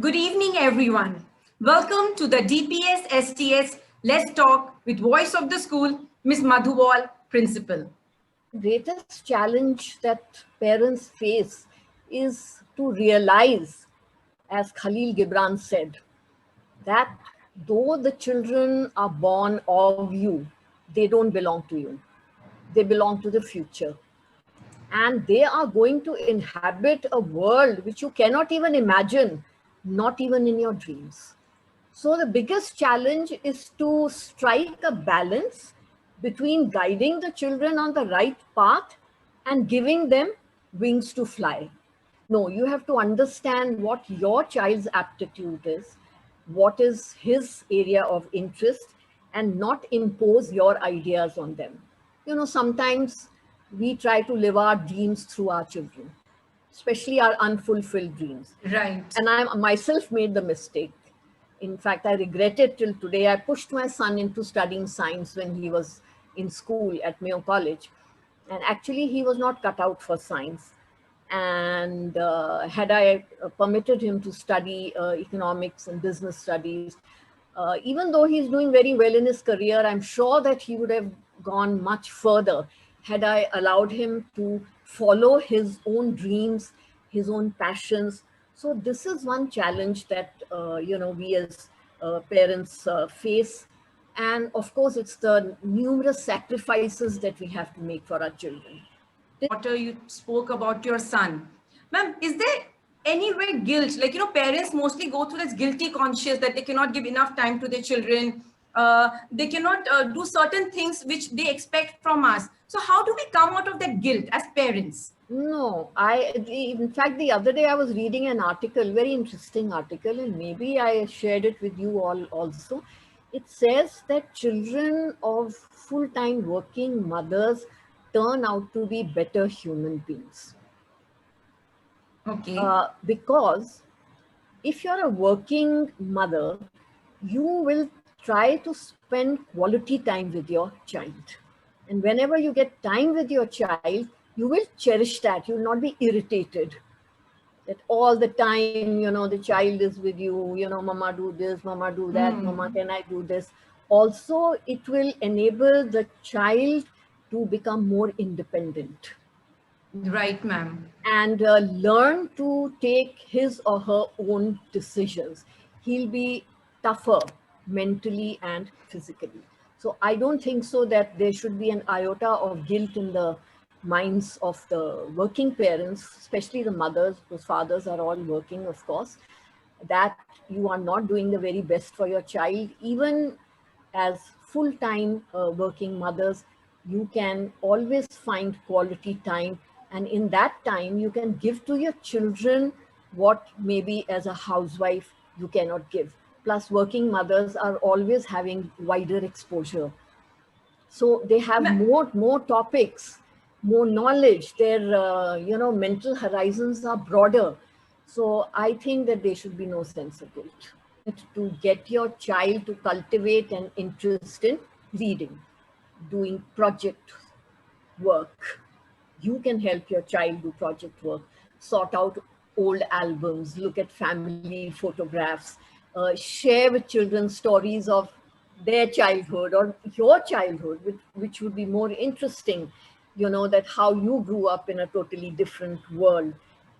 Good evening, everyone. Welcome to the DPS STS Let's Talk with Voice of the School, Ms. Madhuwal, Principal. Greatest challenge that parents face is to realize, as Khalil Gibran said, that though the children are born of you, they don't belong to you. They belong to the future. And they are going to inhabit a world which you cannot even imagine, not even in your dreams. So the biggest challenge is to strike a balance between guiding the children on the right path and giving them wings to fly. No, you have to understand what your child's aptitude is, what is his area of interest, and not impose your ideas on them. Sometimes we try to live our dreams through our children, especially our unfulfilled dreams. Right. And I myself made the mistake. In fact, I regret it till today. I pushed my son into studying science when he was in school at Mayo College. And actually, he was not cut out for science. And had I permitted him to study economics and business studies, even though he's doing very well in his career, I'm sure that he would have gone much further had I allowed him to follow his own dreams, his own passions. So this is one challenge that we as parents face, and of course it's the numerous sacrifices that we have to make for our children. Daughter, you spoke about your son. Ma'am, is there any way guilt? Parents mostly go through this guilty conscience that they cannot give enough time to their children. They cannot do certain things which they expect from us. So how do we come out of that guilt as parents? No, in fact, the other day I was reading an article, very interesting article, and maybe I shared it with you all also. It says that children of full-time working mothers turn out to be better human beings. Okay. Because if you're a working mother, you will try to spend quality time with your child. And whenever you get time with your child, you will cherish that. You will not be irritated that all the time, the child is with you, mama do this, mama do that, mama, can I do this? Also, it will enable the child to become more independent. Right, ma'am. And learn to take his or her own decisions. He'll be tougher mentally and physically. So I don't think so that there should be an iota of guilt in the minds of the working parents, especially the mothers, because fathers are all working, of course, that you are not doing the very best for your child. Even as full-time working mothers, you can always find quality time. And in that time, you can give to your children what maybe as a housewife you cannot give. Plus, working mothers are always having wider exposure. So they have more topics, more knowledge. Their mental horizons are broader. So I think that there should be no sense of guilt. To get your child to cultivate an interest in reading, doing project work. You can help your child do project work, sort out old albums, look at family photographs, share with children stories of their childhood or your childhood, which would be more interesting, that how you grew up in a totally different world.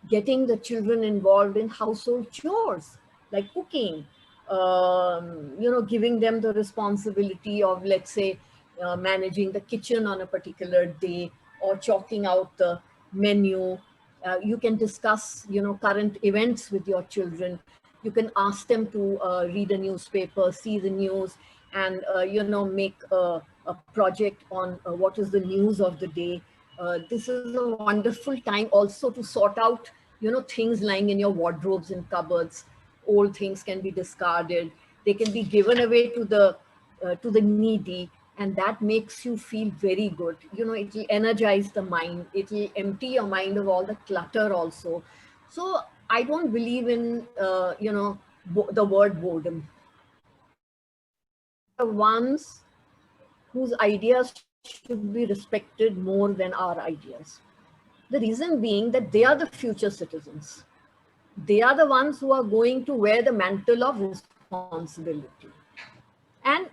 Getting the children involved in household chores, like cooking, giving them the responsibility of, let's say, managing the kitchen on a particular day or chalking out the menu. You can discuss, current events with your children. You can ask them to read a newspaper, see the news, and, make a project on what is the news of the day. This is a wonderful time also to sort out, things lying in your wardrobes and cupboards. Old things can be discarded. They can be given away to the needy, and that makes you feel very good. It will energize the mind. It will empty your mind of all the clutter also. So I don't believe in, the word boredom. The ones whose ideas should be respected more than our ideas. The reason being that they are the future citizens. They are the ones who are going to wear the mantle of responsibility. And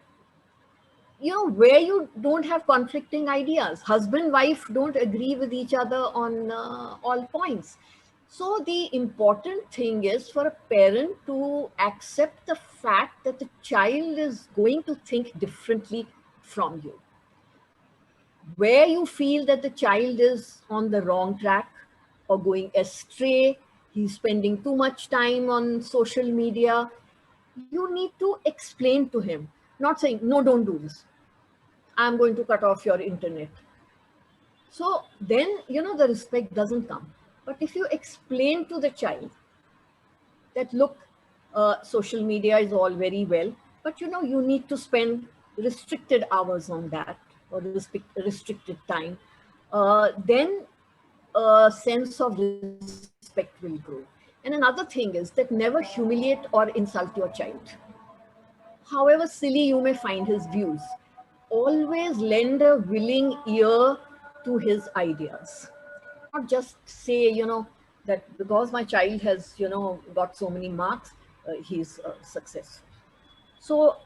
where you don't have conflicting ideas, husband, wife don't agree with each other on all points. So the important thing is for a parent to accept the fact that the child is going to think differently from you. Where you feel that the child is on the wrong track or going astray, he's spending too much time on social media, you need to explain to him, not saying, no, don't do this. I'm going to cut off your internet. So then, the respect doesn't come. But if you explain to the child that, look, social media is all very well, but you need to spend restricted hours on that, or restricted time, then a sense of respect will grow. And another thing is that never humiliate or insult your child. However silly you may find his views, always lend a willing ear to his ideas. Not just say, that because my child has, got so many marks, he's successful. So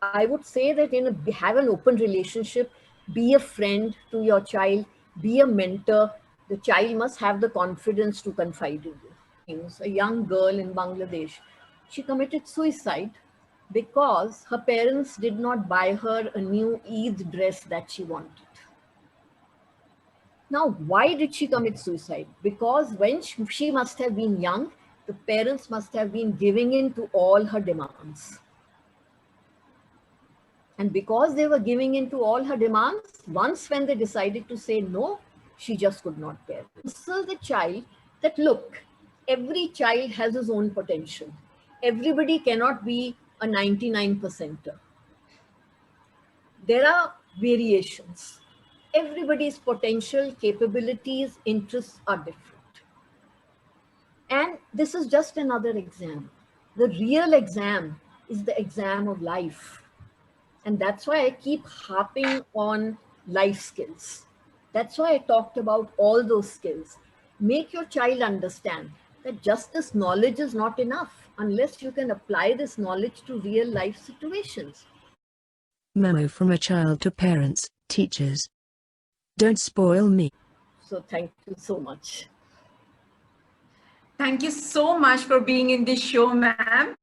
I would say that have an open relationship, be a friend to your child, be a mentor. The child must have the confidence to confide in you. A young girl in Bangladesh, she committed suicide because her parents did not buy her a new Eid dress that she wanted. Now, why did she commit suicide? Because when she must have been young, the parents must have been giving in to all her demands. And because they were giving in to all her demands, once when they decided to say no, she just could not bear it. Counsel the child that, look, every child has his own potential. Everybody cannot be a 99%er. There are variations. Everybody's potential, capabilities, interests are different. And this is just another exam. The real exam is the exam of life. And that's why I keep harping on life skills. That's why I talked about all those skills. Make your child understand that just this knowledge is not enough unless you can apply this knowledge to real life situations. Memo from a child to parents, teachers. Don't spoil me. So thank you so much. Thank you so much for being in this show, ma'am.